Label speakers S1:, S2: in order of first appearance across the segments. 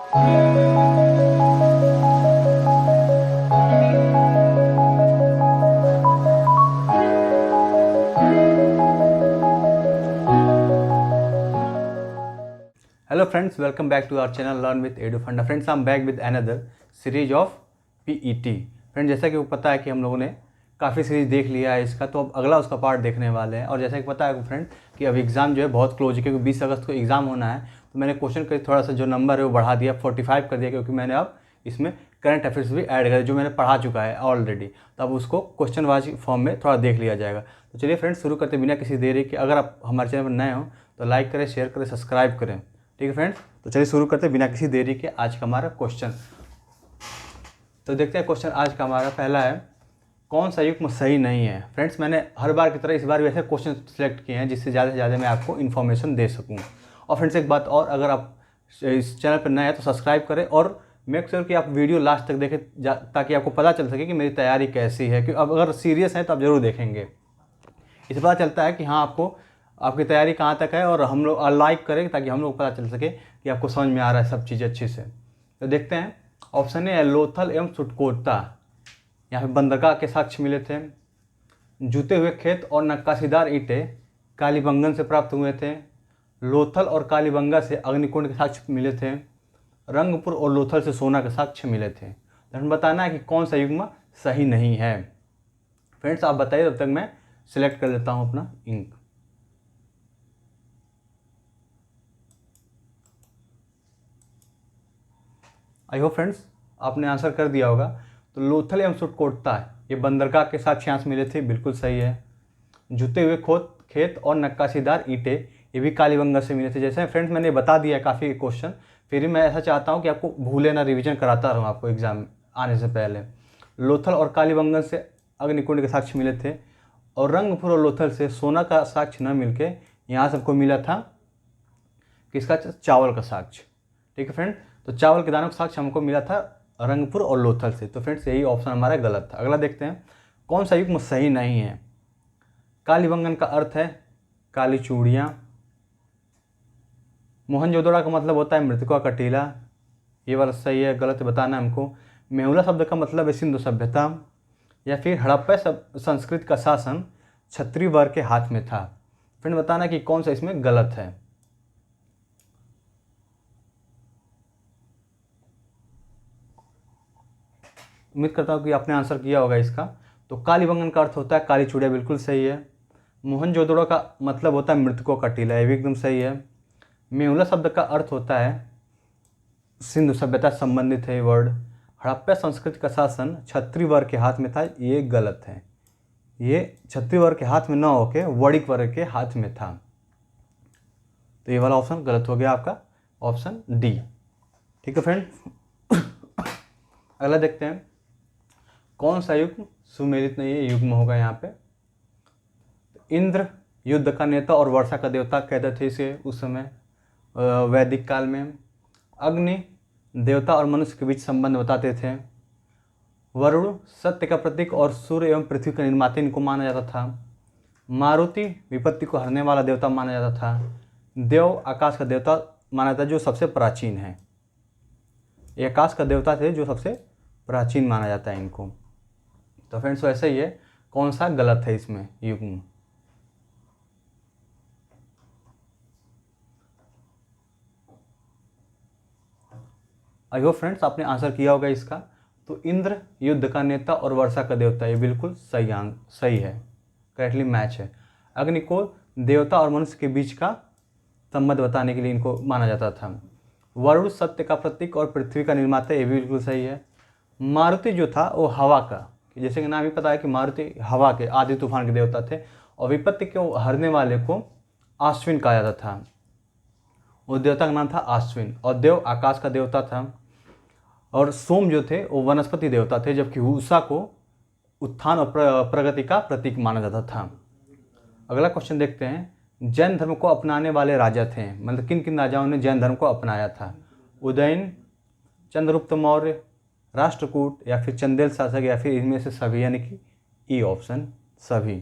S1: Hello friends, welcome back to our channel Learn with EduFunda. Friends, I'm back with another series of PET. Friend, जैसा कि वो पता है कि हम लोगों ने काफ़ी सीरीज देख लिया है इसका, तो अब अगला उसका पार्ट देखने वाले हैं। और जैसा कि पता है फ्रेंड कि अब एग्ज़ाम जो है बहुत क्लोज है, क्योंकि 20 अगस्त को एग्ज़ाम होना है। तो मैंने क्वेश्चन का थोड़ा सा जो नंबर है वो बढ़ा दिया, 45 कर दिया, क्योंकि मैंने अब इसमें करंट अफेयर्स भी ऐड कर जो मैंने पढ़ा चुका है ऑलरेडी। तो अब उसको क्वेश्चन वाइज फॉर्म में थोड़ा देख लिया जाएगा। तो चलिए फ्रेंड्स, शुरू करते बिना किसी देरी के। अगर आप हमारे चैनल पर नए हो तो लाइक करें, शेयर करें, सब्सक्राइब करें। ठीक है फ्रेंड्स, तो चलिए शुरू करते बिना किसी देरी के आज का हमारा क्वेश्चन। तो देखते हैं क्वेश्चन आज का हमारा पहला है, कौन सा युग्म सही नहीं है। फ्रेंड्स, मैंने हर बार की तरह इस बार भी ऐसे क्वेश्चन सेलेक्ट किए हैं जिससे ज़्यादा से ज़्यादा मैं आपको इन्फॉर्मेशन दे सकूं। और फ्रेंड्स एक बात और, अगर आप इस चैनल पर नए हैं तो सब्सक्राइब करें और मेक श्योर कि आप वीडियो लास्ट तक देखें, ताकि आपको पता चल सके कि मेरी तैयारी कैसी है। कि अब अगर सीरियस है तो आप ज़रूर देखेंगे, इससे पता चलता है कि हाँ आपको आपकी तैयारी कहाँ तक है। और हम लोग लाइक करें ताकि हम लोग पता चल सके कि आपको समझ में आ रहा है सब चीज़ अच्छे से। तो देखते हैं, ऑप्शन ए लोथल एवं सुटकोटा। यहाँ पे बंदरगाह के साक्ष्य मिले थे। जूते हुए खेत और नक्काशीदार ईंटें कालीबंगन से प्राप्त हुए थे। लोथल और कालीबंगा से अग्निकुंड के साक्ष्य मिले थे। रंगपुर और लोथल से सोना के साक्ष्य मिले थे। तो हमें बताना है कि कौन सा युग्म सही नहीं है। फ्रेंड्स आप बताइए, तब तक मैं सिलेक्ट कर लेता हूँ अपना इंक। आई होप फ्रेंड्स आपने आंसर कर दिया होगा। तो लोथल एवं सुटकोटा ये बंदरगाह के साक्ष्यांश मिले थे, बिल्कुल सही है। जुते हुए खेत और नक्काशीदार ईंटें ये भी कालीबंगा से मिले थे। जैसे फ्रेंड्स मैंने बता दिया है काफ़ी क्वेश्चन, फिर भी मैं ऐसा चाहता हूँ कि आपको भूले ना, रिवीजन कराता रहूँ आपको एग्जाम आने से पहले। लोथल और कालीबंगन से अग्निकुंड के साक्ष्य मिले थे, और रंगपुर और लोथल से सोना का साक्ष्य न मिलके यहाँ सबको मिला था किसका, चावल का साक्ष्य। ठीक है फ्रेंड, तो चावल के दानों का साक्ष्य हमको मिला था रंगपुर और लोथल से। तो फ्रेंड्स यही ऑप्शन हमारा गलत था। अगला देखते हैं, कौन सा युग्म सही नहीं है। कालीबंगन का अर्थ है काली चूड़ियाँ। मोहनजोदड़ो का मतलब होता है मृतकों का टीला, ये वाला सही है, गलत बताना हमको। मेहुला शब्द का मतलब है सिंधु सभ्यता। या फिर हड़प्पा संस्कृत का शासन क्षत्रिय वर्ग के हाथ में था। फ्रेंड बताना कि कौन सा इसमें गलत है। उम्मीद करता हूँ कि आपने आंसर किया होगा इसका। तो कालीबंगन का अर्थ होता है काली चूड़िया, बिल्कुल सही है। मोहनजोदड़ो का मतलब होता है मृतकों का टीला, ये भी एकदम सही है। मेहुला शब्द का अर्थ होता है सिंधु सभ्यता संबंधित है ये वर्ड। हड़प्पा संस्कृति का शासन क्षत्रिय वर्ग के हाथ में था, ये गलत है। ये क्षत्रिय वर्ग के हाथ में न होके वणिक वर्ग के हाथ में था। तो ये वाला ऑप्शन गलत हो गया आपका, ऑप्शन डी। ठीक है फ्रेंड, अगला देखते हैं, कौन सा युग्म सुमेलित नहीं है, युग्म होगा यहाँ पे। इंद्र युद्ध का नेता और वर्षा का देवता कहते थे इसे उस समय वैदिक काल में। अग्नि देवता और मनुष्य के बीच संबंध बताते थे। वरुण सत्य का प्रतीक और सूर्य एवं पृथ्वी का निर्माता इनको माना जाता था। मारुति विपत्ति को हरने वाला देवता माना जाता था। देव आकाश का देवता माना जाता है जो सबसे प्राचीन है। ये आकाश का देवता थे जो सबसे प्राचीन माना जाता है इनको। तो फ्रेंड्स वैसे ही है, कौन सा गलत है इसमें युग्म। आई होप फ्रेंड्स आपने आंसर किया होगा इसका। तो इंद्र युद्ध का नेता और वर्षा का देवता, ये बिल्कुल सही है, करेक्टली मैच है। अग्नि को देवता और मनुष्य के बीच का संबंध बताने के लिए इनको माना जाता था। वरुण सत्य का प्रतीक और पृथ्वी का निर्माता, ये भी बिल्कुल सही है। मारुति जो था वो हवा का, जैसे कि नाम ही पता है कि मारुति हवा के आदि तूफान के देवता थे। और विपत्ति को हरने वाले को आश्विन कहा जाता था, उस देवता का नाम था आश्विन। और देव आकाश का देवता था। और सोम जो थे वो वनस्पति देवता थे, जबकि उषा को उत्थान और प्रगति का प्रतीक माना जाता था। अगला क्वेश्चन देखते हैं, जैन धर्म को अपनाने वाले राजा थे, मतलब किन किन राजाओं ने जैन धर्म को अपनाया था। उदयन, चंद्रगुप्त मौर्य, राष्ट्रकूट, या फिर चंदेल शासक, या फिर इनमें से सभी, यानी कि ई ऑप्शन सभी।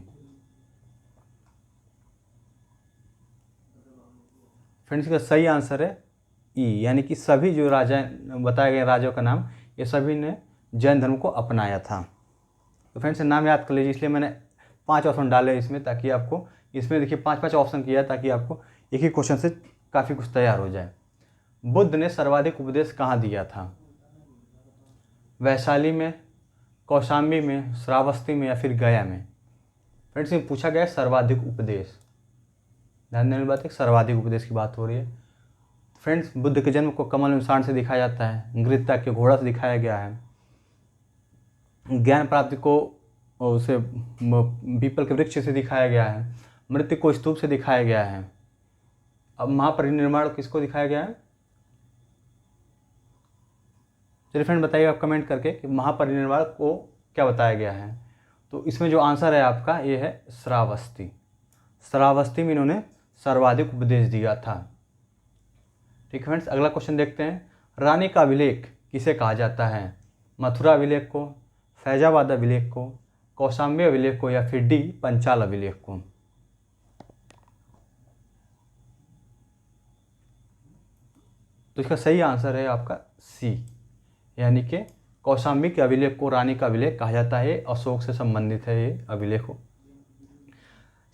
S1: फ्रेंड्स का सही आंसर है यानी कि सभी जो राजा बताए गए राजाओं का नाम, ये सभी ने जैन धर्म को अपनाया था। तो फ्रेंड्स नाम याद कर लीजिए, इसलिए मैंने 5 ऑप्शन डाले इसमें, ताकि आपको इसमें देखिए 5-5 ऑप्शन किया है, ताकि आपको एक ही क्वेश्चन से काफ़ी कुछ तैयार हो जाए। बुद्ध ने सर्वाधिक उपदेश कहाँ दिया था? वैशाली में, कौशाम्बी में, श्रावस्ती में, या फिर गया में? फ्रेंड्स ये पूछा गया है सर्वाधिक उपदेश। ध्यान देने वाली बात है, सर्वाधिक उपदेश की बात हो रही है। फ्रेंड्स बुद्ध के जन्म को कमल निशान से दिखाया जाता है, गृहत्याग के घोड़ा से दिखाया गया है, ज्ञान प्राप्ति को उसे पीपल के वृक्ष से दिखाया गया है, मृत्यु को स्तूप से दिखाया गया है। अब महापरिनिर्वाण किसको दिखाया गया है? चलिए फ्रेंड बताइए आप कमेंट करके कि महापरिनिर्वाण को क्या बताया गया है। तो इसमें जो आंसर है आपका ये है श्रावस्ती। श्रावस्ती में इन्होंने सर्वाधिक उपदेश दिया था। ठीक है फ्रेंड्स, अगला क्वेश्चन देखते हैं। रानी का अभिलेख किसे कहा जाता है? मथुरा अभिलेख को, फैजाबाद अभिलेख को, कौशाम्बी अभिलेख को, या फिर डी पंचाल अभिलेख को? तो इसका सही आंसर है आपका सी, यानी कि कौशाम्बी के अभिलेख को रानी का अभिलेख कहा जाता है। अशोक से संबंधित है ये अभिलेख।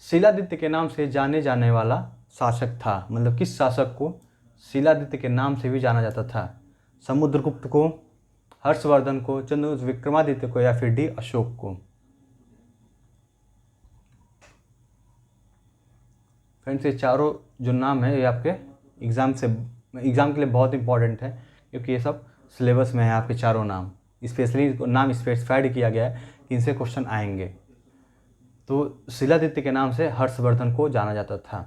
S1: शिलादित्य के नाम से जाने जाने वाला शासक था, मतलब किस शासक को शिलादित्य के नाम से भी जाना जाता था? समुद्रगुप्त को, हर्षवर्धन को, चंद्रगुप्त विक्रमादित्य को, या फिर डी अशोक को? फ्रेंड्स ये चारों जो नाम है ये आपके एग्ज़ाम के लिए बहुत इंपॉर्टेंट है, क्योंकि ये सब सिलेबस में है आपके चारों नाम। स्पेशली नाम स्पेसिफाइड किया गया है कि इनसे क्वेश्चन आएंगे। तो शिलादित्य के नाम से हर्षवर्धन को जाना जाता था।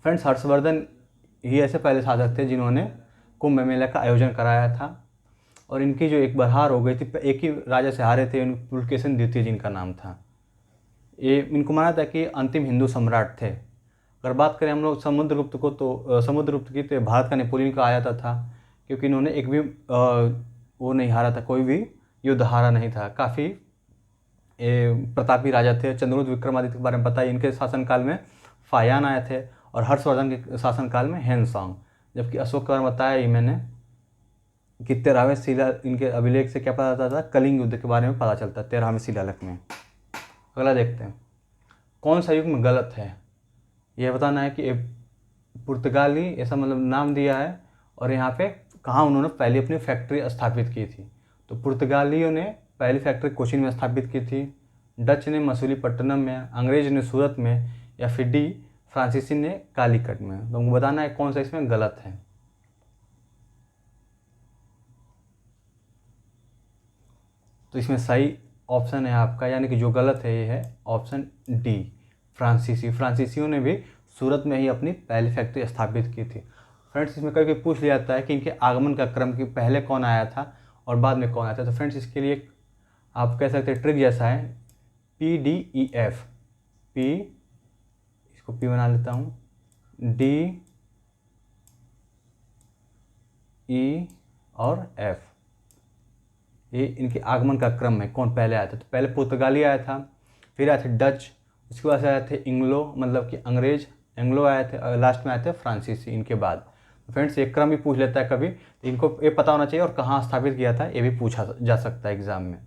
S1: फ्रेंड्स हर्षवर्धन ही ऐसे पहले शासक थे जिन्होंने कुंभ मेला का आयोजन कराया था, और इनकी जो एक बार हार हो गई थी, एक ही राजा से हारे थे, पुलकेशिन द्वितीय जिनका नाम था। ये इनको माना था कि अंतिम हिंदू सम्राट थे। अगर बात करें हम लोग समुद्रगुप्त को, तो समुद्रगुप्त की तो भारत का नेपोलियन कहा जाता था, क्योंकि इन्होंने एक भी वो नहीं हारा था, कोई भी युद्ध हारा नहीं था। काफ़ी प्रतापी राजा थे। चंद्रगुप्त विक्रमादित्य के बारे में पता है, इनके शासनकाल में फायान आए थे, और हर्षवर्धन के शासनकाल में हेनसोंग। जबकि अशोक के बारे में बताया ही मैंने कि 13वें शिला इनके अभिलेख से क्या पता चलता था? कलिंग युद्ध के बारे में पता चलता है 13वें शिलालेख में। अगला देखते हैं, कौन सा युग्म गलत है? यह बताना है कि पुर्तगाली ऐसा मतलब नाम दिया है, और यहाँ पे कहाँ उन्होंने पहले अपनी फैक्ट्री स्थापित की थी। तो पुर्तगालियों ने पहली फैक्ट्री कोचीन में स्थापित की थी, डच ने मसूलीपट्टनम में, अंग्रेज ने सूरत में, या फिर डी फ्रांसीसी ने कालीकट में? तो हमको बताना है कौन सा इसमें गलत है। तो इसमें सही ऑप्शन है आपका, यानी कि जो गलत है ये है ऑप्शन डी फ्रांसीसी। फ्रांसीसियों ने भी सूरत में ही अपनी पहली फैक्ट्री स्थापित की थी। फ्रेंड्स इसमें कभी पूछ लिया जाता है कि इनके आगमन का क्रम कि पहले कौन आया था और बाद में कौन आया था। तो फ्रेंड्स इसके लिए आप कह सकते हैं ट्रिक जैसा है, PDEF। पी, इसको पी बना लेता हूँ, D E और F, ये इनके आगमन का क्रम है, कौन पहले आया था। तो पहले पुर्तगाली आया था, फिर आए थे डच, उसके बाद आए थे इंग्लो, मतलब कि अंग्रेज, एंग्लो आए थे, और लास्ट में आए थे फ्रांसीसी इनके बाद। तो फ्रेंड्स ये क्रम भी पूछ लेता है कभी, तो इनको ये पता होना चाहिए, और कहाँ स्थापित किया था ये भी पूछा जा सकता है एग्जाम में।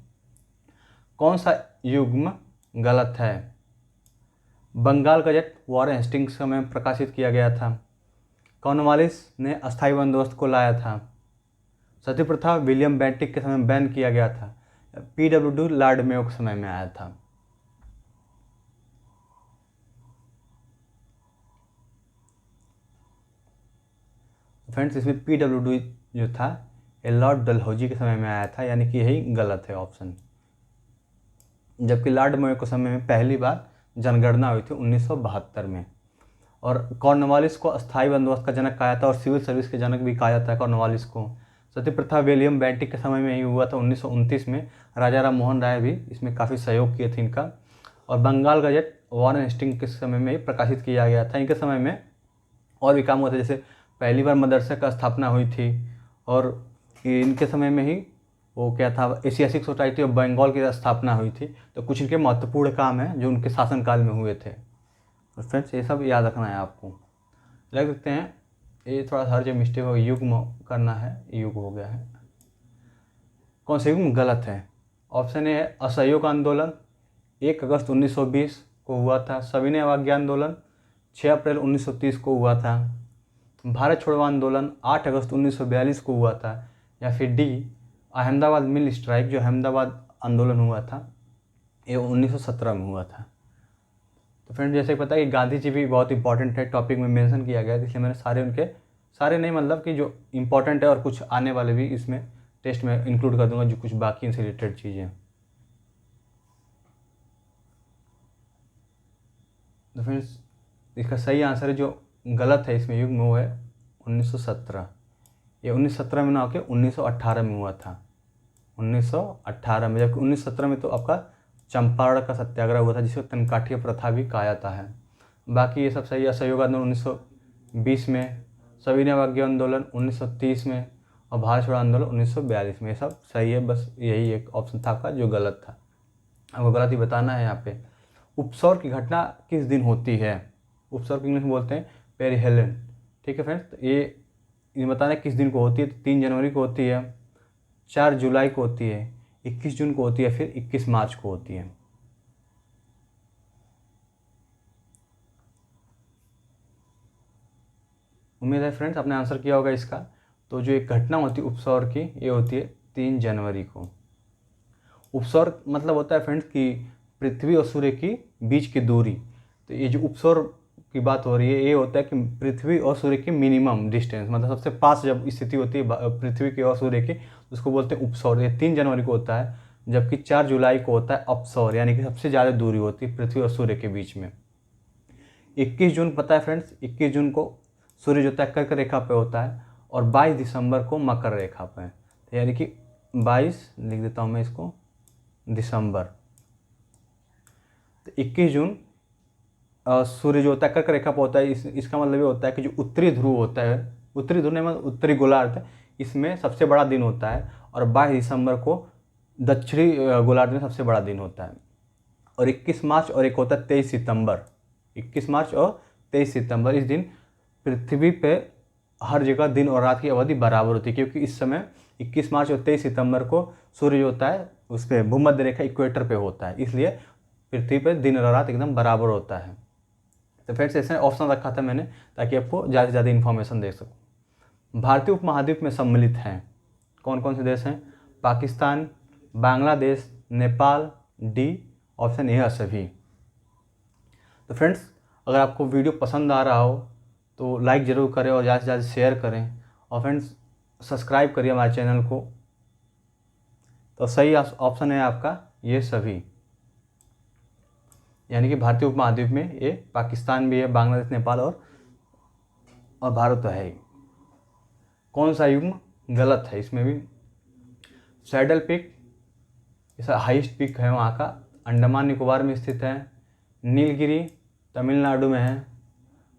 S1: कौन सा युग्म गलत है? बंगाल गजट वॉरेन हेस्टिंग्स समय में प्रकाशित किया गया था, कॉर्नवालिस ने अस्थायी बंदोबस्त को लाया था, सती प्रथा विलियम बेंटिक के समय में बैन किया गया था, PWD लॉर्ड मेयो के समय में आया था? फ्रेंड्स इसमें PWD जो था ये लॉर्ड डलहौजी के समय में आया था, यानी कि यही गलत है ऑप्शन। जबकि लॉर्ड मेयो के समय में पहली बार जनगणना हुई थी 1972 में। और कॉर्नवालिस को अस्थायी बंदोबस्त का जनक कहा था, और सिविल सर्विस के जनक भी कहा जाता है कॉर्नवालिस को। सती प्रथा विलियम बेंटिक के समय में ही हुआ था 1929 में। राजा राम मोहन राय भी इसमें काफ़ी सहयोग किए थे इनका। और बंगाल गजट वॉरेन हेस्टिंग्स के समय में ही प्रकाशित किया गया था। इनके समय में और भी काम हुआ था, जैसे पहली बार मदरसे का स्थापना हुई थी, और इनके समय में ही वो क्या था एशियाटिक सोसाइटी ऑफ बंगाल की स्थापना हुई थी। तो कुछ इनके महत्वपूर्ण काम हैं जो उनके शासनकाल में हुए थे। और फ्रेंड्स ये सब याद रखना है आपको। लग सकते हैं ये थोड़ा सा हर जो मिस्टेक हो युग्म करना है, युग हो गया है। कौन सा युग्म गलत है? ऑप्शन ए है असहयोग आंदोलन 1 अगस्त 1920 को हुआ था। सविनय अवज्ञा आंदोलन 6 अप्रैल 1930 को हुआ था। भारत छोड़ो आंदोलन 8 अगस्त 1942 को हुआ था। या फिर डी अहमदाबाद मिल स्ट्राइक, जो अहमदाबाद आंदोलन हुआ था, ये 1917 में हुआ था। तो फ्रेंड जैसे पता है कि गांधी जी भी बहुत इंपॉर्टेंट है, टॉपिक में मेंशन किया गया है, इसलिए मैंने सारे उनके, सारे नहीं मतलब कि जो इंपॉर्टेंट है और कुछ आने वाले भी इसमें टेस्ट में इंक्लूड कर दूंगा, जो कुछ बाकी इनसे रिलेटेड चीज़ें। तो फ्रेंड्स इसका सही आंसर है, जो गलत है इसमें युग्म, वो है 1917। ये 1917 में ना होकर 1918 में हुआ था, 1918 में। जबकि 1917 में तो आपका चंपारण का सत्याग्रह हुआ था, जिसे तनकाठिया प्रथा भी कहा जाता है। बाकी ये सब सही है। असहयोग आंदोलन 1920 में, सविनय अवज्ञा आंदोलन 1930 में, और भारत छोड़ो आंदोलन 1942 में, ये सब सही है। बस यही एक ऑप्शन था आपका जो गलत था, आपको गलत ही बताना है यहाँ पे। उपसौर की घटना किस दिन होती है? उपसौर को इंग्लिश में बोलते हैं पेरिहेलन। ठीक है फ्रेंड्स, तो ये बताना है किस दिन को होती है। तो 3 जनवरी को होती है, 4 जुलाई को होती है, 21 जून को होती है, फिर 21 मार्च को होती है। उम्मीद है फ्रेंड्स आपने आंसर किया होगा इसका। तो जो एक घटना होती है उपसौर की, ये होती है 3 जनवरी को। उपसौर मतलब होता है फ्रेंड्स कि पृथ्वी और सूर्य की बीच की दूरी। तो ये जो उपसौर की बात हो रही है, ये होता है कि पृथ्वी और सूर्य की मिनिमम डिस्टेंस, मतलब सबसे पास जब स्थिति होती है पृथ्वी की और सूर्य की, उसको बोलते हैं उपसौर। ये 3 जनवरी को होता है, जबकि 4 जुलाई को होता है अपसौर, यानी कि सबसे ज़्यादा दूरी होती है पृथ्वी और सूर्य के बीच में। 21 जून पता है फ्रेंड्स, 21 जून को सूर्य जो है कर्क रेखा पे होता है, और 22 दिसंबर को मकर रेखा पे है। तो यानी कि 22 लिख देता हूँ मैं इसको, दिसंबर। तो 21 जून सूर्य जो होता है कर्क रेखा पर होता है। इसका मतलब ये होता है कि जो उत्तरी ध्रुव होता है, उत्तरी ध्रुव नहीं मतलब उत्तरी गोलार्ध, इसमें सबसे बड़ा दिन होता है। और 22 दिसंबर को दक्षिणी गोलार्ध में सबसे बड़ा दिन होता है। और 21 मार्च और एक होता है 23 सितंबर। 21 मार्च और 23 सितंबर, इस दिन पृथ्वी पे हर जगह दिन और रात की अवधि बराबर होती है, क्योंकि इस समय 21 मार्च और 23 सितंबर को सूर्य जो होता है उस पर भूमध्य रेखा इक्वेटर पे होता है, इसलिए पृथ्वी पे दिन और रात एकदम बराबर होता है। तो फ्रेंड्स ऐसे ऑप्शन रखा था मैंने ताकि आपको ज़्यादा से ज़्यादा इन्फॉर्मेशन दे सकूँ। भारतीय उपमहाद्वीप में सम्मिलित हैं कौन कौन से देश हैं? Pakistan, Bangladesh, Nepal, D option A है सभी। तो फ्रेंड्स अगर आपको वीडियो पसंद आ रहा हो तो लाइक ज़रूर करें और ज़्यादा से ज़्यादा शेयर करें, और फ्रेंड्स सब्सक्राइब करिए हमारे चैनल को। तो सही ऑप्शन है आपका ये सभी, यानी कि भारतीय उपमहाद्वीप में ये पाकिस्तान भी है, बांग्लादेश, नेपाल और भारत तो है ही। कौन सा युग्म गलत है इसमें भी? सैडल पीक ऐसा हाईएस्ट पीक है वहाँ का, अंडमान निकोबार में स्थित है। नीलगिरी तमिलनाडु में है।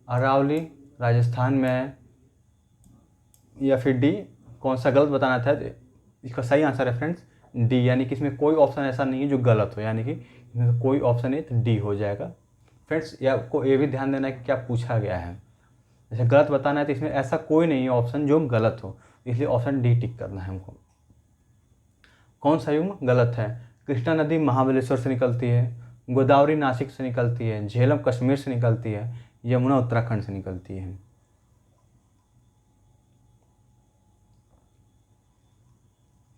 S1: अरावली राजस्थान में है। या फिर डी कौन सा गलत बताना था? इसका सही आंसर है फ्रेंड्स डी, यानी कि इसमें कोई ऑप्शन ऐसा नहीं है जो गलत हो, यानी कि इसमें कोई ऑप्शन नहीं तो डी हो जाएगा। फ्रेंड्स ये आपको ये भी ध्यान देना है कि क्या पूछा गया है। जैसे गलत बताना है तो इसमें ऐसा कोई नहीं है ऑप्शन जो गलत हो, इसलिए ऑप्शन डी टिक करना है हमको। कौन सा युग्म गलत है? कृष्णा नदी महाबलेश्वर से निकलती है, गोदावरी नासिक से निकलती है, झेलम कश्मीर से निकलती है, यमुना उत्तराखंड से निकलती है।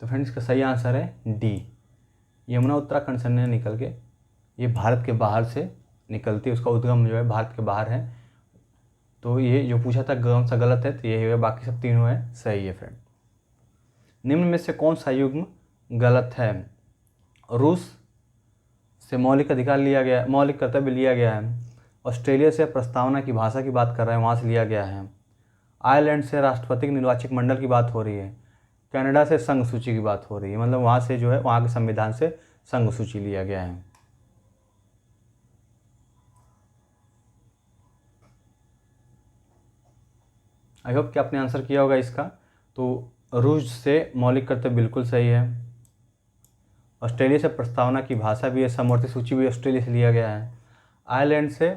S1: तो फ्रेंड्स इसका सही आंसर है डी, यमुना उत्तराखंड से नहीं निकल के ये भारत के बाहर से निकलती है, उसका उद्गम जो है भारत के बाहर है। तो ये जो पूछा था कौन सा गलत है, तो ये है, बाकी सब तीनों है सही है फ्रेंड। निम्न में से कौन सा युग्म गलत है? रूस से मौलिक अधिकार लिया गया, मौलिक कर्तव्य लिया गया है। ऑस्ट्रेलिया से प्रस्तावना की भाषा की बात कर रहे हैं, वहाँ से लिया गया है। आयरलैंड से राष्ट्रपति निर्वाचक मंडल की बात हो रही है। कनाडा से संघ सूची की बात हो रही है, मतलब वहाँ से जो है वहाँ के संविधान से संघ सूची लिया गया है। आई होप कि आपने आंसर किया होगा इसका। तो रूस से मौलिक कर्तव्य बिल्कुल सही है। ऑस्ट्रेलिया से प्रस्तावना की भाषा भी है, समवर्ती सूची भी ऑस्ट्रेलिया से लिया गया है। आयरलैंड से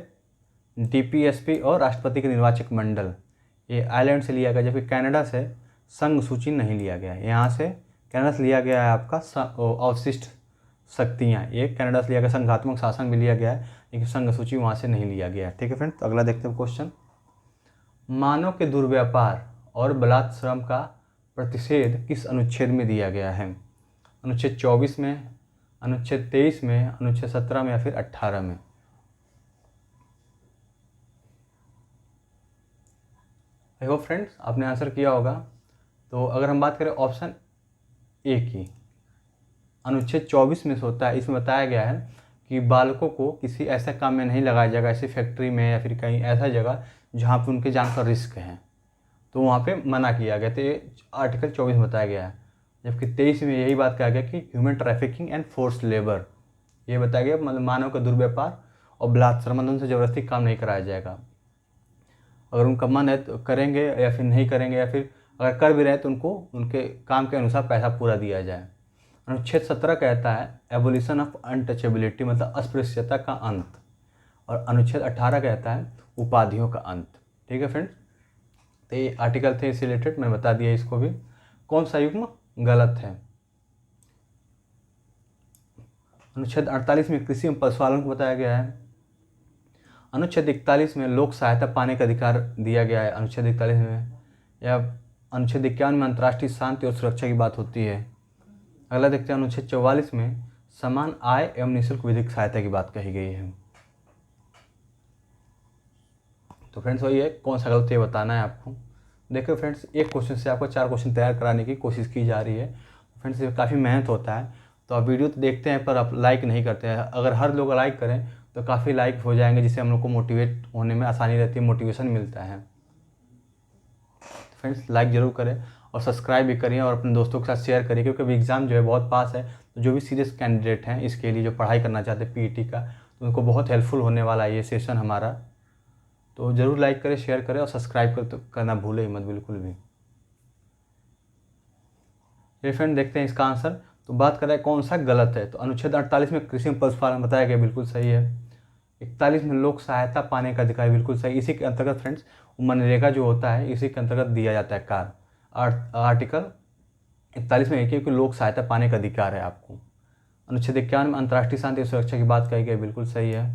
S1: डीपीएसपी और राष्ट्रपति के निर्वाचक मंडल, ये आयरलैंड से लिया गया, जबकि कनाडा से संघ सूची नहीं लिया गया है। यहाँ से कनाडा से लिया गया है आपका अवशिष्ट शक्तियाँ, ये कनाडा से लिया गया, संघात्मक शासन भी लिया गया है, लेकिन संघ सूची वहाँ से नहीं लिया गया है। ठीक है फ्रेंड्स, तो अगला देखते हैं क्वेश्चन। मानव के दुर्व्यापार और बलात् श्रम का प्रतिषेध किस अनुच्छेद में दिया गया है? अनुच्छेद 24 में, अनुच्छेद 23 में, अनुच्छेद 17 में या फिर 18 में? आई होप फ्रेंड्स आपने आंसर किया होगा। तो अगर हम बात करें ऑप्शन ए की, अनुच्छेद 24 में से होता है, इसमें बताया गया है कि बालकों को किसी ऐसे काम में नहीं लगाया जाएगा, ऐसी फैक्ट्री में या फिर कहीं ऐसा जगह जहाँ पे उनके जान का रिस्क है, तो वहाँ पे मना किया गया। तो ये आर्टिकल 24 में बताया गया है। जबकि 23 में यही बात कहा गया कि human trafficking and forced labour, ये बताया गया मतलब मानव का दुर्व्यापार और बलात्कार संबंध, उनसे ज़बरदस्ती काम नहीं कराया जाएगा। अगर उनका मन है तो करेंगे या फिर नहीं करेंगे, या फिर अगर कर भी रहे तो उनको उनके काम के अनुसार पैसा पूरा दिया जाए। अनुच्छेद 17 कहता है एबोलिशन ऑफ अनटचेबिलिटी, मतलब अस्पृश्यता का अंत, और अनुच्छेद 18 कहता है उपाधियों का अंत। ठीक है फ्रेंड्स, तो ये आर्टिकल थे इससे रिलेटेड, मैंने बता दिया इसको भी। कौन सा युग्म गलत है? अनुच्छेद 48 में कृषि एवं पशुपालन को बताया गया है। अनुच्छेद 41 में लोक सहायता पाने का अधिकार दिया गया है अनुच्छेद 41 में। या अनुच्छेद 51 में अंतर्राष्ट्रीय शांति और सुरक्षा की बात होती है। अगला देखते हैं, अनुच्छेद 44 में समान आय एवं निःशुल्क विधिक सहायता की बात कही गई है। तो फ्रेंड्स वही है, कौन सा गलत है बताना है आपको। देखो फ्रेंड्स, एक क्वेश्चन से आपको 4 क्वेश्चन तैयार कराने की कोशिश की जा रही है। फ्रेंड्स ये काफ़ी मेहनत होता है, तो आप वीडियो तो देखते हैं पर आप लाइक नहीं करते हैं। अगर हर लोग लाइक करें तो काफ़ी लाइक हो जाएंगे, जिससे हम लोग को मोटिवेट होने में आसानी रहती है, मोटिवेशन मिलता है। फ्रेंड्स लाइक ज़रूर करें और सब्सक्राइब भी करिए और अपने दोस्तों के साथ शेयर करिए, क्योंकि अभी एग्ज़ाम जो है बहुत पास है। तो जो भी सीरियस कैंडिडेट हैं इसके लिए, जो पढ़ाई करना चाहते हैं पीईटी का, तो उनको बहुत हेल्पफुल होने वाला है ये सेशन हमारा। तो ज़रूर लाइक करें, शेयर करें और सब्सक्राइब करना भूले ही मत बिल्कुल भी। ये फ्रेंड देखते हैं इसका आंसर। तो बात करें कौन सा गलत है, तो अनुच्छेद 48 में कृषि एवं पशुपालन बताया गया, बिल्कुल सही है। 41 में लोक सहायता पाने का अधिकार, बिल्कुल सही। इसी के अंतर्गत फ्रेंड्स मनरेगा जो होता है इसी के अंतर्गत दिया जाता है कार्य। आर्टिकल 41 में एक है कि लोक सहायता पाने का अधिकार है आपको। अनुच्छेद 51 में अंतर्राष्ट्रीय शांति और सुरक्षा की बात कही गई, बिल्कुल सही है।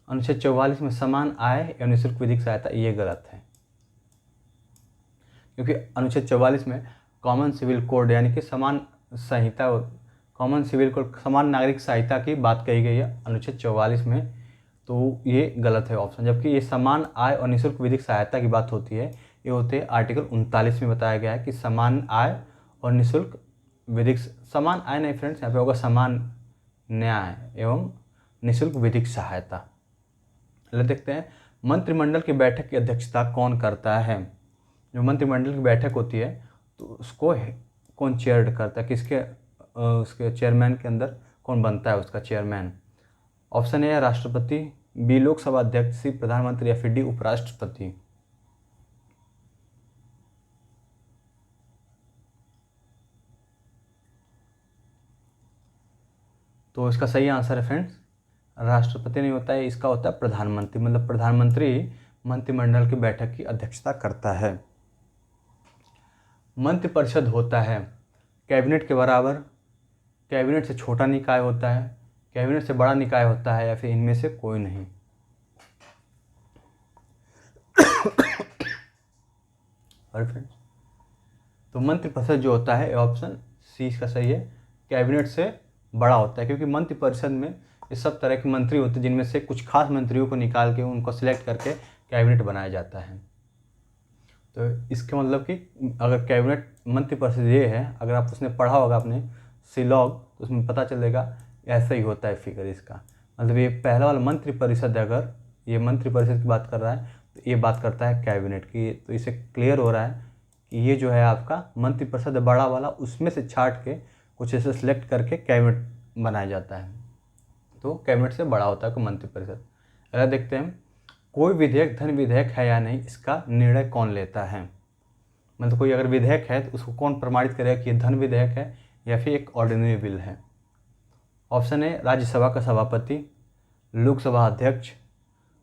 S1: अनुच्छेद 44 में समान आय एवं निःशुल्क विधिक सहायता, ये गलत है, क्योंकि अनुच्छेद 44 में कॉमन सिविल कोड यानी कि समान संहिता, कॉमन सिविल कोड समान नागरिक सहायता की बात कही गई है अनुच्छेद 44 में, तो ये गलत है ऑप्शन। जबकि ये समान आय और निःशुल्क विधिक सहायता की बात होती है, ये होते हैं आर्टिकल 39 में बताया गया है कि समान आय और निःशुल्क विधिक, समान आय नहीं फ्रेंड्स, यहाँ पे होगा समान न्याय एवं निःशुल्क विधिक सहायता। देखते हैं मंत्रिमंडल की बैठक की अध्यक्षता कौन करता है। जो मंत्रिमंडल की बैठक होती है तो उसको कौन चेयर करता है, किसके उसके चेयरमैन के अंदर कौन बनता है उसका चेयरमैन? ऑप्शन ए है राष्ट्रपति, बी लोकसभा अध्यक्ष, सी प्रधानमंत्री या फिर डी उपराष्ट्रपति। तो इसका सही आंसर है फ्रेंड्स राष्ट्रपति नहीं होता है, इसका होता है प्रधानमंत्री, मतलब प्रधानमंत्री मंत्रिमंडल की बैठक की अध्यक्षता करता है। मंत्रिपरिषद होता है कैबिनेट के बराबर, कैबिनेट से छोटा निकाय होता है, कैबिनेट से बड़ा निकाय होता है, या फिर इनमें से कोई नहीं। फ्रेंड्स तो मंत्रिपरिषद जो होता है ऑप्शन सी इसका सही है, कैबिनेट से बड़ा होता है, क्योंकि मंत्रिपरिषद में ये सब तरह के मंत्री होते हैं, जिनमें से कुछ खास मंत्रियों को निकाल के उनको सिलेक्ट करके कैबिनेट बनाया जाता है। तो इसके मतलब कि अगर कैबिनेट मंत्रिपरिषद ये है, अगर आप उसने पढ़ा होगा अपने सिलॉग तो उसमें पता चलेगा ऐसा ही होता है फिगर इसका। मतलब ये पहला वाला मंत्रिपरिषद, अगर ये मंत्रिपरिषद की बात कर रहा है तो ये बात करता है कैबिनेट की। तो इसे क्लियर हो रहा है कि ये जो है आपका मंत्रिपरिषद बड़ा वाला, उसमें से छाट के कुछ ऐसे सिलेक्ट करके कैबिनेट बनाया जाता है, तो कैबिनेट से बड़ा होता है मंत्रिपरिषद। अगर देखते हैं कोई विधेयक धन विधेयक है या नहीं, इसका निर्णय कौन लेता है। मतलब कोई अगर विधेयक है तो उसको कौन प्रमाणित करेगा कि ये धन विधेयक है या फिर एक ऑर्डिनरी बिल है। ऑप्शन ए राज्यसभा का सभापति, लोकसभा अध्यक्ष,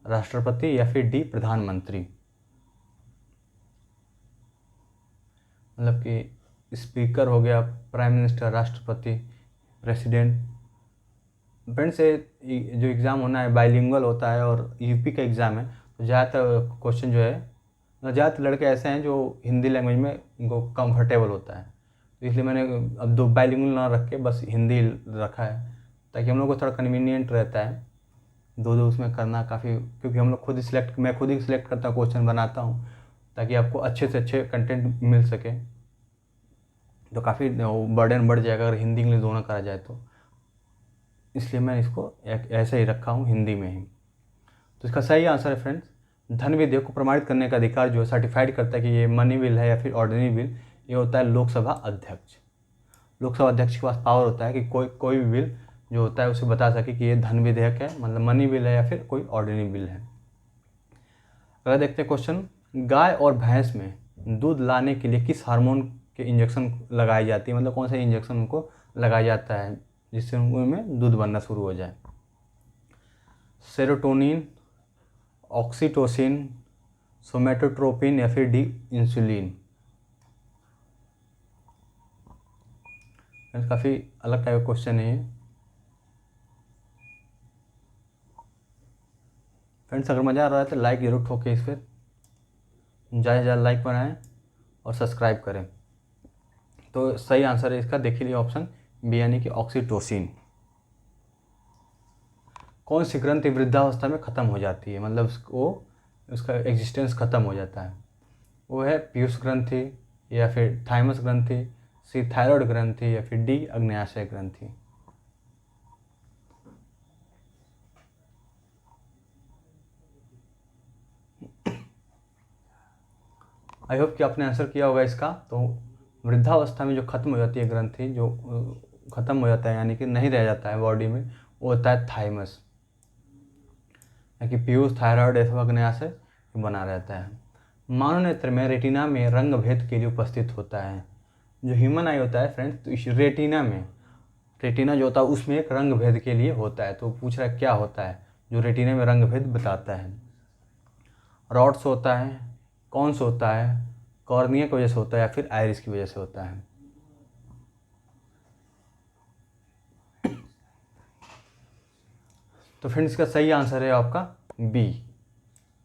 S1: राष्ट्रपति या फिर डी प्रधानमंत्री। मतलब कि स्पीकर हो गया, प्राइम मिनिस्टर, राष्ट्रपति, प्रेसिडेंट। फ्रेंड्स ये जो एग्ज़ाम होना है बाइलिंगुअल होता है और यूपी का एग्ज़ाम है, तो ज़्यादातर क्वेश्चन जो है, ज़्यादातर लड़के ऐसे हैं जो हिंदी लैंग्वेज में उनको कंफर्टेबल होता है, तो इसलिए मैंने अब दो बाइलिंगुअल ना रख के बस हिंदी रखा है, ताकि हम लोग को थोड़ा कन्वीनियंट रहता है दो दो उसमें करना काफ़ी, क्योंकि हम लोग मैं खुद ही सिलेक्ट करता हूँ, क्वेश्चन बनाता हूँ, ताकि आपको अच्छे से अच्छे कंटेंट मिल सके। तो काफ़ी बर्डन बढ़ जाएगा अगर हिंदी इंग्लिश दोनों करा जाए तो, इसलिए मैं इसको ऐसे ही रखा हूँ हिंदी में ही। तो इसका सही आंसर है फ्रेंड्स, धन विधेयक को प्रमाणित करने का अधिकार जो है सर्टिफाइड करता है कि ये मनी बिल है या फिर ऑर्डिनरी बिल, ये होता है लोकसभा अध्यक्ष। लोकसभा अध्यक्ष के पास पावर होता है कि कोई भी बिल जो होता है उसे बता सके कि ये धन विधेयक है, मतलब मनी बिल है या फिर कोई ऑर्डिनरी बिल है। अगर देखते हैं क्वेश्चन, गाय और भैंस में दूध लाने के लिए किस हार्मोन के इंजेक्शन लगाई जाती है, मतलब कौन सा इंजेक्शन उनको लगाया जाता है जिससे उनमें दूध बनना शुरू हो जाए। सेरोटोनिन, ऑक्सीटोसिन, सोमेटोट्रोपिन या फिर डी इंसुलिन। काफ़ी अलग टाइप का क्वेश्चन है ये। फ्रेंड्स अगर मज़ा आ रहा है तो लाइक जरूर ठोके इस पर, ज़्यादा से ज़्यादा लाइक बनाएं और सब्सक्राइब करें। तो सही आंसर है इसका, देख लीजिए ऑप्शन बी यानी कि ऑक्सीटोसिन। कौन सी ग्रंथि वृद्धावस्था में ख़त्म हो जाती है, मतलब उसका एग्जिस्टेंस ख़त्म हो जाता है। वो है पीयूष ग्रंथि या फिर थाइमस ग्रंथि, सी थायराइड ग्रंथि या फिर डी अग्न्याशय ग्रंथि। आई होप कि आपने आंसर किया होगा इसका। तो वृद्धावस्था में जो ख़त्म हो जाती है ग्रंथि, जो ख़त्म हो जाता है यानी कि नहीं रह जाता है बॉडी में, वो होता है थाइमस, यानी कि पीयूष, थायराइड, ऐसा अग्न्याशय बना रहता है। मानव नेत्र में रेटिना में रंग भेद के लिए उपस्थित होता है। जो ह्यूमन आई होता है फ्रेंड्स, तो इस रेटिना जो होता है उसमें एक रंग भेद के लिए होता है। तो पूछ रहा है क्या होता है जो रेटिना में रंग भेद बताता है। रॉड्स होता है, कॉन्स होता है, कॉर्निया की वजह से होता है या फिर आयरिस की वजह से होता है। तो फ्रेंड्स इसका सही आंसर है आपका बी,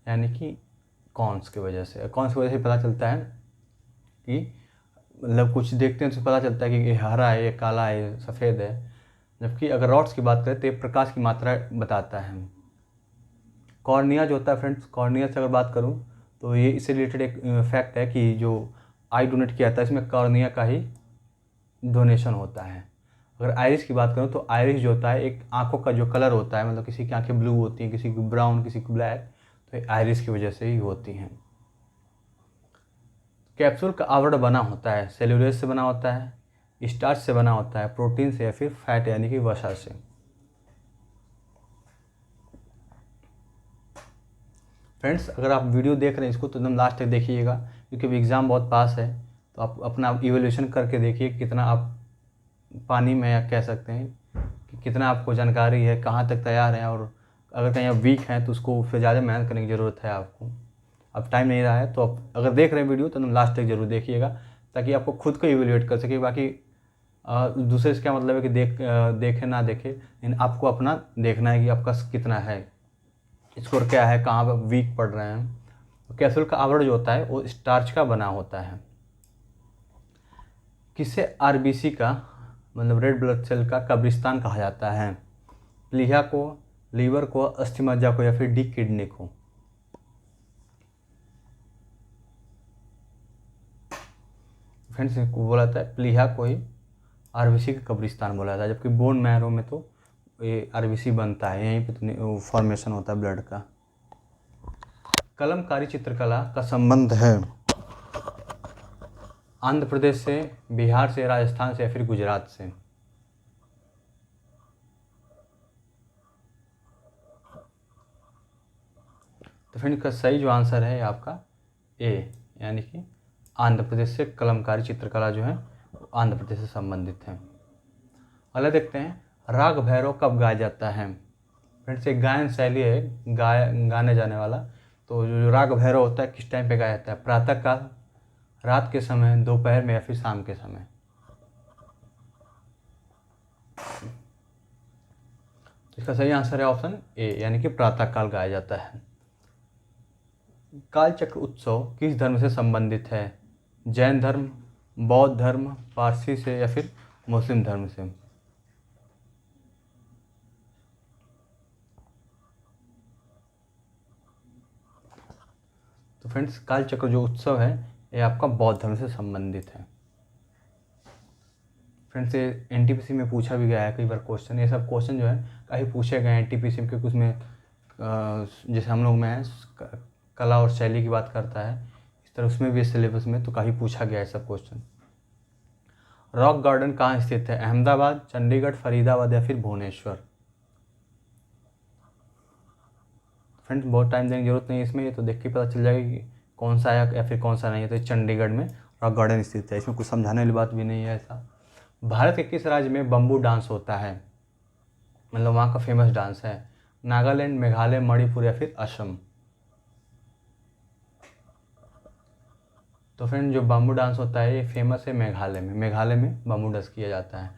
S1: यानी कि कॉन्स की वजह से। कॉन्स की वजह से पता चलता है कि मतलब कुछ देखते हैं तो पता चलता है कि ये हरा है, ये काला है, ये सफ़ेद है। जबकि अगर रॉड्स की बात करें तो ये प्रकाश की मात्रा बताता है। कॉर्निया जो होता है फ्रेंड्स, कॉर्निया से अगर बात करूं तो ये इससे रिलेटेड एक फैक्ट है कि जो आई डोनेट किया था इसमें कॉर्निया का ही डोनेशन होता है। अगर आइरिस की बात करूं तो आइरिस जो होता है एक आंखों का जो कलर होता है, मतलब किसी की आंखें ब्लू होती हैं, किसी की ब्राउन, किसी की ब्लैक, तो ये आइरिस की वजह से ही होती हैं। कैप्सूल का आवरण बना होता है सेल्यूलोज से बना होता है, स्टार्च से बना होता है, प्रोटीन से या फिर फैट यानी कि वसा से। फ्रेंड्स अगर आप वीडियो देख रहे हैं इसको तो एकदम लास्ट तक देखिएगा, क्योंकि एग्ज़ाम बहुत पास है। तो आप अपना इवैल्यूएशन करके देखिए कितना आप पानी में, या कह सकते हैं कि कितना आपको जानकारी है, कहाँ तक तैयार हैं, और अगर कहीं आप वीक हैं तो उसको फिर ज़्यादा मेहनत करने की ज़रूरत है आपको। अब टाइम नहीं रहा है तो आप अगर देख रहे हैं वीडियो तो एकदम लास्ट तक जरूर देखिएगा, ताकि आपको खुद को इवैल्यूएट कर सके। बाकी दूसरे से क्या मतलब है कि देखे ना देखे, लेकिन आपको अपना देखना है कि आपका कितना है, स्कोर क्या है, कहाँ पर वीक पड़ रहे हैं। तो कैप्सूल का आवरण जो होता है वो स्टार्च का बना होता है। किसे आरबीसी का, मतलब रेड ब्लड सेल का कब्रिस्तान कहा जाता है? प्लीहा को, लीवर को, अस्थि मज्जा को या फिर डी किडनी को? फ्रेंड्स को बोला जाता है प्लीहा को ही आरबीसी का कब्रिस्तान बोला जाता है, जबकि बोन मैरो में तो ये आरबीसी बनता है, यहीं पे फॉर्मेशन होता है ब्लड का। कलमकारी चित्रकला का संबंध है आंध्र प्रदेश से, बिहार से, राजस्थान से या फिर गुजरात से? तो फ्रेंड इसका सही जो आंसर है आपका ए, यानी कि आंध्र प्रदेश से कलमकारी चित्रकला जो है आंध्र प्रदेश से संबंधित है। अगला देखते हैं, राग भैरव कब गाया जाता है? फ्रेंड्स एक गायन शैली है, गाने जाने वाला। तो जो राग भैरव होता है किस टाइम पे गाया जाता है? प्रातः काल, रात के समय, दोपहर में या फिर शाम के समय। इसका सही आंसर है ऑप्शन ए, यानी कि प्रातःकाल गाया जाता है। कालचक्र उत्सव किस धर्म से संबंधित है? जैन धर्म, बौद्ध धर्म, पारसी से या फिर मुस्लिम धर्म से? तो फ्रेंड्स, कालचक्र जो उत्सव है ये आपका बौद्ध धर्म से संबंधित है। फ्रेंड्स, ये एनटीपीसी में पूछा भी गया है कई बार क्वेश्चन। ये सब क्वेश्चन जो है काफ़ी पूछे गए हैं एनटीपीसी में, क्योंकि उसमें जैसे हम लोग में कला और शैली की बात करता है, इस तरह उसमें भी सिलेबस में तो काफ़ी पूछा गया है सब क्वेश्चन। रॉक गार्डन कहाँ स्थित है? अहमदाबाद, चंडीगढ़, फरीदाबाद या फिर भुवनेश्वर? फ्रेंड्स, बहुत टाइम देने की जरूरत नहीं है इसमें, ये तो देख के पता चल जाएगा कि कौन सा है या फिर कौन सा नहीं है। तो चंडीगढ़ में रॉक गार्डन स्थित है, इसमें कुछ समझाने वाली बात भी नहीं है ऐसा। भारत के किस राज्य में बम्बू डांस होता है? मतलब वहाँ का फेमस डांस है। नागालैंड, मेघालय, मणिपुर या फिर असम? तो फ्रेंड, जो बम्बू डांस होता है ये फेमस है मेघालय में। मेघालय में बम्बू डांस किया जाता है।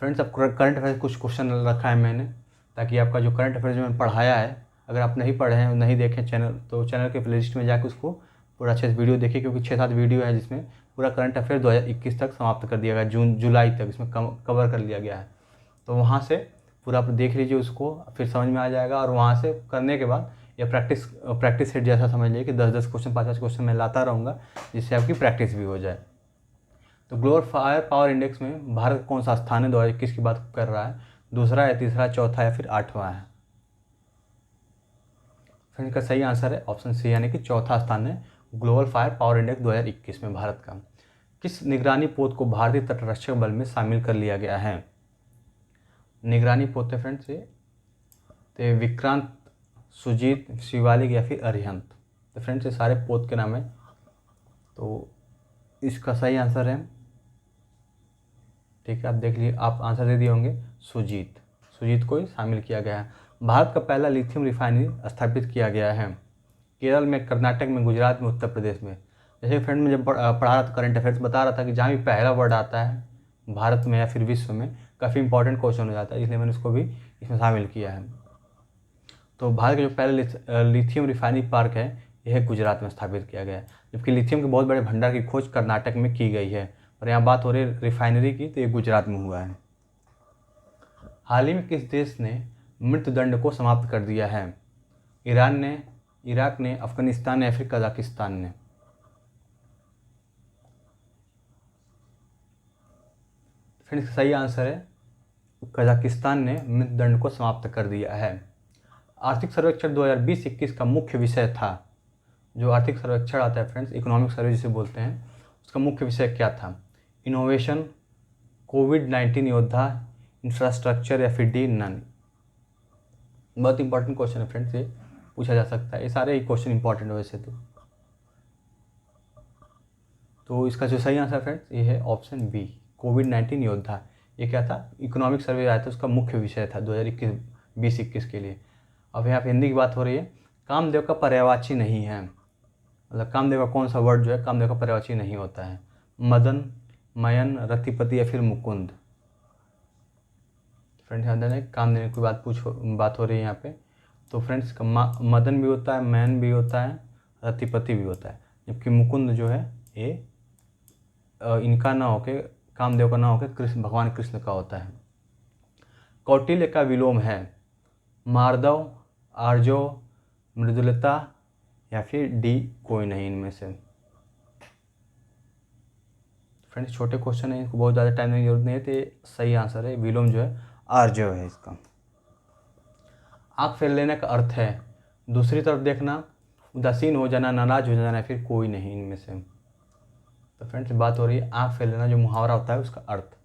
S1: फ्रेंड्स, अब करंट अफेयर्स कुछ क्वेश्चन रखा है मैंने, ताकि आपका जो करंट अफेयर्स जो मैंने पढ़ाया है, अगर आप नहीं पढ़े हैं, नहीं देखें चैनल, तो चैनल के प्लेलिस्ट में जाकर उसको पूरा अच्छे से वीडियो देखिए, क्योंकि 6-7 वीडियो है जिसमें पूरा करंट अफेयर 2021 तक समाप्त कर दिया गया, जून जुलाई तक इसमें कवर कर लिया गया है। तो वहाँ से पूरा आप देख लीजिए उसको, फिर समझ में आ जाएगा। और वहाँ से करने के बाद या प्रैक्टिस सेट जैसा समझ लीजिए कि 10-10 क्वेश्चन, 5-5 क्वेश्चन मैं लाता रहूँगा, जिससे आपकी प्रैक्टिस भी हो जाए। तो ग्लोबल फायर पावर इंडेक्स में भारत कौन सा स्थान है? 2021 की बात कर रहा है। दूसरा है, तीसरा, चौथा या फिर 8वां है? फिर इसका सही आंसर है ऑप्शन सी, यानी कि चौथा स्थान है ग्लोबल फायर पावर इंडेक्स 2021 में भारत का। किस निगरानी पोत को भारतीय तटरक्षक बल में शामिल कर लिया गया है? निगरानी पोत है फ्रेंड्स ये, तो विक्रांत, सुजीत, शिवालिक या फिर अरिहंत? तो फ्रेंड्स, ये सारे पोत के नाम है। तो इसका सही आंसर है, ठीक है, आप देख लीजिए, आप आंसर दे दिए होंगे, सुजीत को ही शामिल किया गया है। भारत का पहला लिथियम रिफाइनरी स्थापित किया गया है? केरल में, कर्नाटक में, गुजरात में, उत्तर प्रदेश में? जैसे फ्रेंड में जब पढ़ा रहा था करंट अफेयर्स, बता रहा था कि जहाँ भी पहला वर्ड आता है भारत में या फिर विश्व में, काफ़ी इंपॉर्टेंट क्वेश्चन हो जाता है, इसलिए मैंने उसको भी इसमें शामिल किया है। तो भारत का जो पहला लिथियम रिफाइनरी पार्क है यह गुजरात में स्थापित किया गया है, जबकि लिथियम के बहुत बड़े भंडार की खोज कर्नाटक में की गई है। और यहाँ बात हो रही है रिफाइनरी की, तो ये गुजरात में हुआ है। हाल ही में किस देश ने मृत्युदंड को समाप्त कर दिया है? ईरान ने, इराक ने, अफगानिस्तान ने या फिर कजाकिस्तान ने? फ्रेंड्स, सही आंसर है कजाकिस्तान ने मृत्युदंड को समाप्त कर दिया है। आर्थिक सर्वेक्षण 2020-21 का मुख्य विषय था, जो आर्थिक सर्वेक्षण आता है फ्रेंड्स, इकोनॉमिक सर्वे जिसे बोलते हैं, उसका मुख्य विषय क्या था? इनोवेशन, कोविड-19 योद्धा, इंफ्रास्ट्रक्चर या फिर डी नन? बहुत इंपॉर्टेंट क्वेश्चन है फ्रेंड्स, ये पूछा जा सकता है, ये सारे ही क्वेश्चन इंपॉर्टेंट है वैसे तो इसका जो सही आंसर फ्रेंड्स ये है ऑप्शन बी, कोविड-19 योद्धा। ये क्या था? इकोनॉमिक सर्वे आया था, उसका मुख्य विषय था 2021 के लिए। अब यहाँ पे हिंदी की बात हो रही है। कामदेव का पर्यायवाची नहीं है, मतलब कामदेव का कौन सा वर्ड जो है कामदेव का पर्यायवाची नहीं होता है? मदन, मयन, रतिपति या फिर मुकुंद? फ्रेंड्स, ध्यान देना, कामदेव की बात हो रही है यहाँ पे। तो फ्रेंड्स, मदन भी होता है, मैन भी होता है, रतिपति भी होता है, जबकि मुकुंद जो है ये इनका ना होके, कामदेव का ना होके भगवान कृष्ण का होता है। कौटिल्य का विलोम है? मार्दव, आर्जो, मृदुलता या फिर डी कोई नहीं इनमें से? फ्रेंड्स, छोटे क्वेश्चन है, इनको बहुत ज़्यादा टाइम देने की जरूरत नहीं है। तो सही आंसर है विलोम जो है आर्जो है इसका। आँख फेर लेने का अर्थ है दूसरी तरफ देखना, उदासीन हो जाना, नाराज हो जाना या फिर कोई नहीं इनमें से? तो फ्रेंड्स, बात हो रही है आँख फेर लेना, जो मुहावरा होता है उसका अर्थ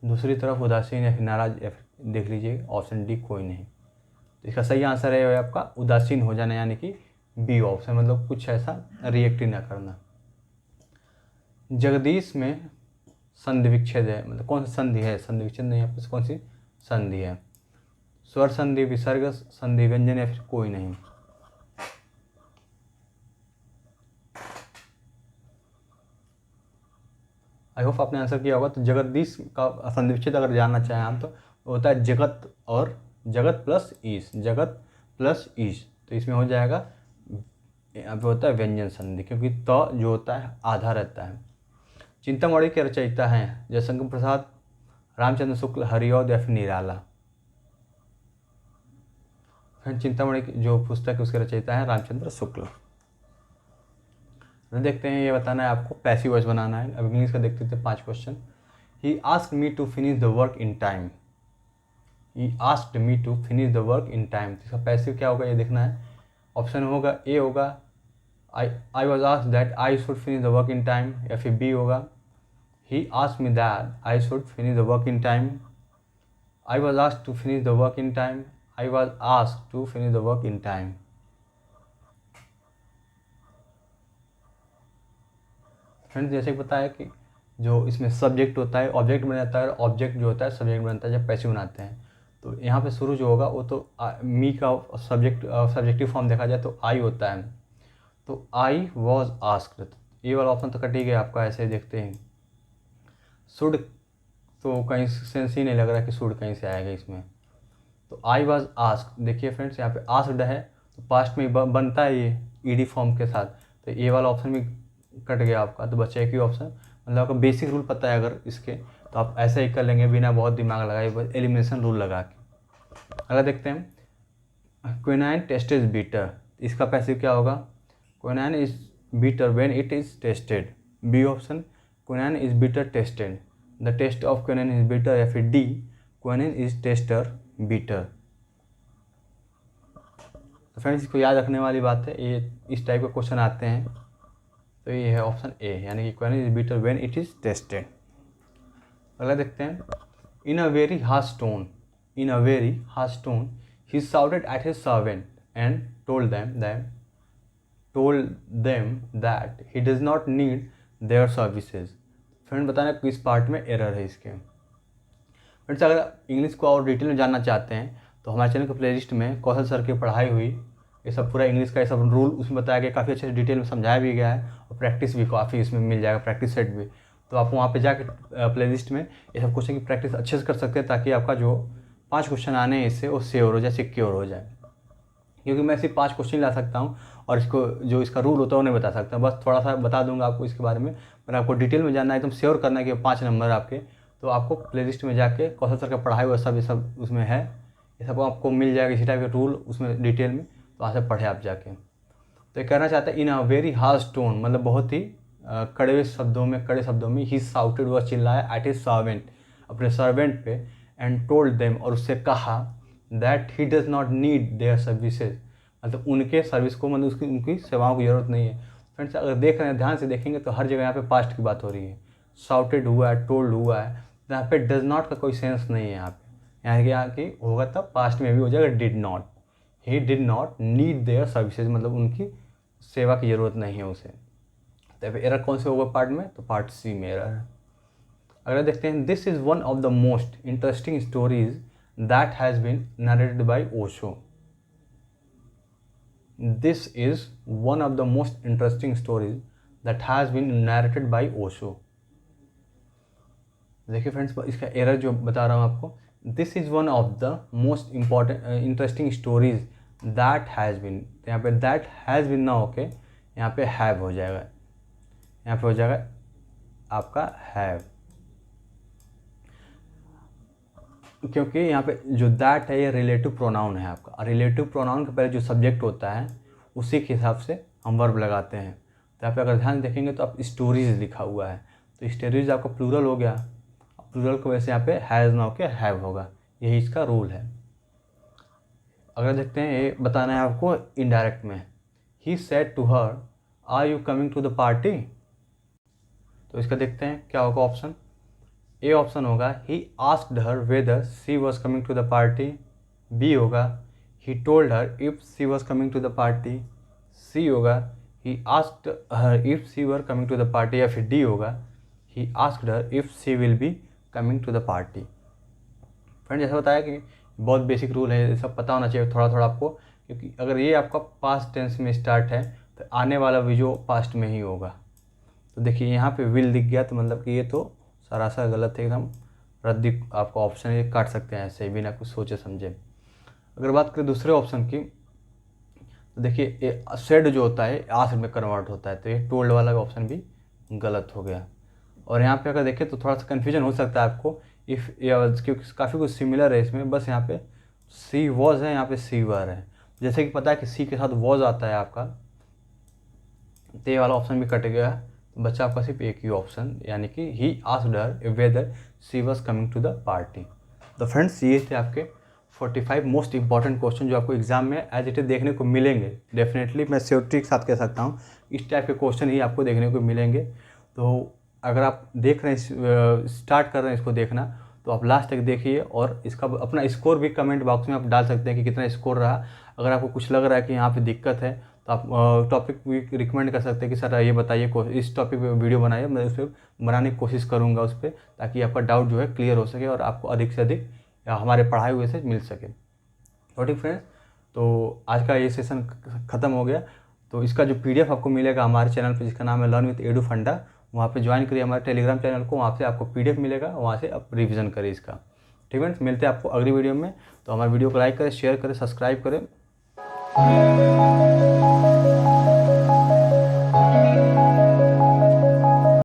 S1: दूसरी तरफ, उदासीन या फिर नाराज या फिर देख लीजिए ऑप्शन डी कोई नहीं। तो इसका सही आंसर है आपका उदासीन हो जाना, यानी कि बी ऑप्शन, मतलब कुछ ऐसा रिएक्ट ही ना करना। जगदीश में संधि विच्छेद है, मतलब कौन सी संधि है? संधि विच्छेद नहीं, यहाँ पर कौन सी संधि है? स्वर संधि, विसर्ग संधि, व्यंजन या फिर कोई नहीं? आई होप आपने आंसर किया होगा। तो जगदीश का संधिविच्छेद अगर जानना चाहें आप तो होता है जगत और जगत प्लस ईश, जगत प्लस ईश। तो इसमें हो जाएगा, यहाँ पे होता है व्यंजन संधि, क्योंकि त जो होता है आधा रहता है। चिंतामणि के रचयिता हैं जयशंकर प्रसाद, रामचंद्र शुक्ल, हरिऔध या फिर निराला। फिर चिंतामणि जो पुस्तक है उसके रचयिता है रामचंद्र शुक्ल। तो देखते हैं, ये बताना है आपको, पैसिव वॉइस बनाना है। अब इंग्लिश का देखते थे 5 question. He asked me to finish the work in time, he asked me to finish the work in time. इसका पैसिव क्या होगा ये देखना है। ऑप्शन होगा ए होगा I was asked that I should finish the work in time, या फिर बी होगा he asked me that I should finish the work in time, I was asked to finish the work in time, I was asked to finish the work in time. Friends जैसे कि पता है कि जो इसमें subject होता है object बन जाता है, और ऑब्जेक्ट जो होता है सब्जेक्ट बनता है जब पैसिव बनाते हैं। तो यहाँ पे शुरू जो होगा वो तो मी का सब्जेक्टिव फॉर्म देखा जाए तो आई होता है। तो आई वॉज आस्क्ड, ये वाला ऑप्शन तो कट ही गया आपका। ऐसे देखते हैं शुड, तो कहीं सेंस ही नहीं लग रहा कि शुड कहीं से आएगा इसमें। तो आई वॉज आस्क्ड, देखिए फ्रेंड्स यहाँ पे आस्क्ड है तो पास्ट में बनता है ये ईडी फॉर्म के साथ। तो ये वाला ऑप्शन भी कट गया आपका। तो बच्चा एक ही ऑप्शन, मतलब आपको बेसिक रूल पता है अगर इसके, तो आप ऐसे ही कर लेंगे बिना बहुत दिमाग लगाए, बस एलिमिनेशन रूल लगा के। अगर देखते हैं क्विनाइन टेस्ट इज बीटर, इसका पैसिव क्या होगा। Quinine is bitter when it is tested, B option quinine is bitter tested, the taste of quinine is bitter, या फिर D quinine is taster bitter. तो फ्रेंड्स इसको याद रखने वाली बात है, ये इस टाइप के क्वेश्चन आते हैं। तो ये है ऑप्शन ए, यानी कि quinine is bitter when it is tested. अगला देखते हैं in a very harsh tone, in a very harsh tone he shouted at his servant and told them that he does not need their services. Friend बताना किस part में error है इसके। Friends अगर English को और डिटेल में जानना चाहते हैं तो हमारे चैनल के प्लेलिस्ट में कौशल सर की पढ़ाई हुई, ये सब पूरा इंग्लिश का ये सब रूल उसमें बताया गया, काफ़ी अच्छे से डिटेल में समझाया भी गया है, और प्रैक्टिस भी काफ़ी इसमें मिल जाएगा, प्रैक्टिस सेट भी। तो आप वहाँ पे जाकर प्लेलिस्ट में ये सब क्वेश्चन की प्रैक्टिस अच्छे से कर सकते हैं, ताकि आपका जो 5 क्वेश्चन आने हैं इससे वो श्योर हो जाए, सिक्योर हो जाए। क्योंकि मैं सिर्फ 5 क्वेश्चन ला सकता हूँ और इसको जो इसका रूल होता है वो नहीं बता सकता, बस थोड़ा सा बता दूंगा आपको इसके बारे में। पर आपको डिटेल में जानना है, एकदम श्योर करना है कि 5 नंबर आपके, तो आपको प्लेलिस्ट में जाके कौशल सर का पढ़ाई हुआ सब ये सब उसमें है, ये सब आपको मिल जाएगा इसी टाइप के रूल उसमें डिटेल में। तो वहाँ से पढ़े आप जाके। तो ये कहना चाहते हैं in a very harsh tone, मतलब बहुत ही कड़े शब्दों में ही शाउटेड, वह चिल्लाया एट हिज सर्वेंट, अपने सर्वेंट पे, एंड टोल्ड देम, और उससे कहा that he does not need their services, मतलब उनके सर्विस को, मतलब उनकी सेवाओं की ज़रूरत नहीं है। फ्रेंड्स अगर देख रहे हैं ध्यान से देखेंगे तो हर जगह यहाँ पे पास्ट की बात हो रही है, शाउटेड हुआ है, टोल्ड हुआ है, तो यहाँ पे डज नॉट का कोई सेंस नहीं है। यहाँ की होगा तब पास्ट में भी हो जाएगा did not, he did not need their services, मतलब उनकी सेवा की ज़रूरत नहीं है उसे। तो एरर कौन से होगा पार्ट में, तो पार्ट सी में एरर है। अगर देखते हैं this is one of the most interesting stories that has been narrated by Osho, this is one of the most interesting stories that has been narrated by Osho. देखिए फ्रेंड्स इसका एरर जो बता रहा हूँ आपको, this is one of the most important interesting stories that has been, यहाँ पे that has been ना होके यहाँ पे हैव हो जाएगा, यहाँ पे हो जाएगा आपका हैव, क्योंकि यहाँ पे जो दैट है ये रिलेटिव प्रोनाउन है आपका, और रिलेटिव प्रोनाउन के पहले जो सब्जेक्ट होता है उसी के हिसाब से हम वर्ब लगाते हैं। तो यहाँ पे अगर ध्यान देखेंगे तो आप स्टोरीज लिखा हुआ है, तो स्टोरीज आपका प्लूरल हो गया, प्लूरल की वजह से यहाँ पे हैज़ ना होके हैव होगा, यही इसका रूल है। अगर देखते हैं ये बताना है आपको इनडायरेक्ट में, he said to her are you coming to the party, तो इसका देखते हैं क्या होगा ऑप्शन। ए ऑप्शन होगा he asked her whether she was coming to the party, B होगा he told her if she was coming to the party, C होगा he asked her if she were coming to the party, या फिर D होगा he asked her if she will be coming to the party. Friend जैसा बताया कि बहुत basic rule है, ये सब पता होना चाहिए थोड़ा थोड़ा आपको, क्योंकि अगर ये आपका पास्ट टेंस में स्टार्ट है तो आने वाला भी जो पास्ट में ही होगा। तो देखिए यहाँ पे विल दिख गया, तो मतलब कि ये तो सरासर गलत है एकदम, रद्दी आपका ऑप्शन ये काट सकते हैं ऐसे बिना कुछ सोचे समझे। अगर बात करें दूसरे ऑप्शन की, तो देखिए सेड जो होता है आस्क्ड में कन्वर्ट होता है, तो ये टोल्ड वाला ऑप्शन भी गलत हो गया। और यहाँ पे अगर देखें तो थोड़ा सा कन्फ्यूजन हो सकता है आपको, इफ़ क्योंकि काफ़ी कुछ सिमिलर है इसमें, बस यहाँ पे सी वॉज है, यहाँ पे सी वर है। जैसे कि पता है कि सी के साथ वॉज आता है आपका, तो ये वाला ऑप्शन भी कट गया, तो बच्चा आपका सिर्फ एक ही ऑप्शन, यानी कि he asked her whether she was coming to the party. तो फ्रेंड्स ये थे आपके 45 मोस्ट इंपॉर्टेंट क्वेश्चन जो आपको एग्जाम में एज इट इज देखने को मिलेंगे। डेफिनेटली मैं श्योरिटी के साथ कह सकता हूँ इस टाइप के क्वेश्चन ही आपको देखने को मिलेंगे। तो अगर आप देख रहे हैं, स्टार्ट कर रहे हैं इसको देखना, तो आप लास्ट तक देखिए और इसका अपना स्कोर भी कमेंट बॉक्स में आप डाल सकते हैं कि कितना स्कोर रहा। अगर आपको कुछ लग रहा है कि यहाँ पे दिक्कत है तो आप टॉपिक भी रिकमेंड कर सकते हैं कि सर ये बताइए, इस टॉपिक पे वीडियो बनाइए, मैं उस पर बनाने की कोशिश करूँगा उस पर, ताकि आपका डाउट जो है क्लियर हो सके और आपको अधिक से अधिक हमारे पढ़ाए हुए से मिल सके। तो ठीक फ्रेंड्स, तो आज का ये सेशन ख़त्म हो गया। तो इसका जो PDF आपको मिलेगा हमारे चैनल पे, जिसका नाम है लर्न विद एडू फंडा, वहाँ पे ज्वाइन करिए हमारे टेलीग्राम चैनल को, वहाँ से आपको PDF मिलेगा, वहाँ से आप रिवीजन करें इसका। ठीक फ्रेंड्स, मिलते हैं आपको अगली वीडियो में। तो हमारे वीडियो को लाइक करें, शेयर करें, सब्सक्राइब करें।